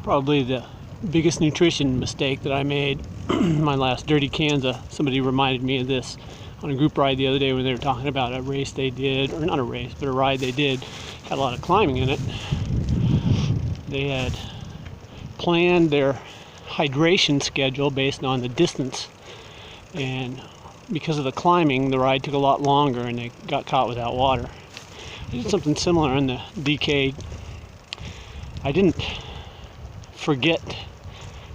Probably the biggest nutrition mistake that I made my last Dirty Kanza. Somebody reminded me of this on a group ride the other day when they were talking about a race they did, or not a race, but a ride they did. Had a lot of climbing in it. They had planned their hydration schedule based on the distance, and because of the climbing, the ride took a lot longer and they got caught without water. I did something similar in the DK. I didn't forget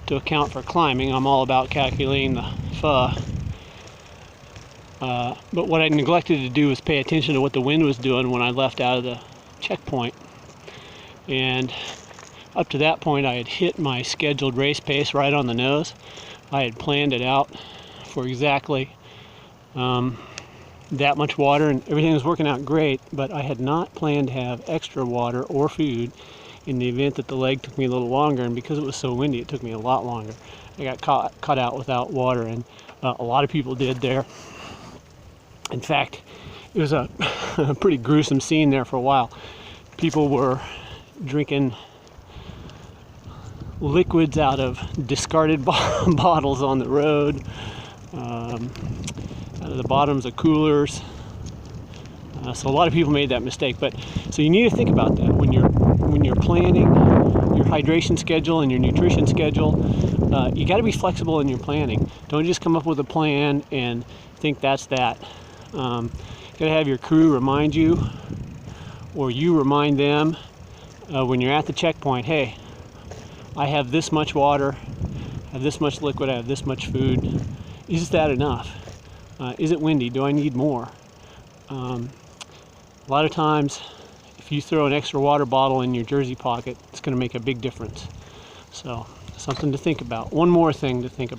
to account for climbing. I'm all about calculating the pho. But what I neglected to do was pay attention to what the wind was doing when I left out of the checkpoint. And up to that point, I had hit my scheduled race pace right on the nose. I had planned it out for exactly that much water, and everything was working out great, but I had not planned to have extra water or food in the event that the leg took me a little longer, and because it was so windy, it took me a lot longer. I got caught out without water, and a lot of people did there. In fact, it was a pretty gruesome scene there for a while. People were drinking liquids out of discarded bottles on the road, out of the bottoms of coolers. So a lot of people made that mistake. But so you need to think about that when you're planning your hydration schedule and your nutrition schedule. You got to be flexible in your planning. Don't just come up with a plan and think that's that. You got to have your crew remind you, or you remind them when you're at the checkpoint. Hey, I have this much water, I have this much liquid, I have this much food. Is that enough? Is it windy? Do I need more? A lot of times, if you throw an extra water bottle in your jersey pocket, it's going to make a big difference. So, something to think about. One more thing to think about.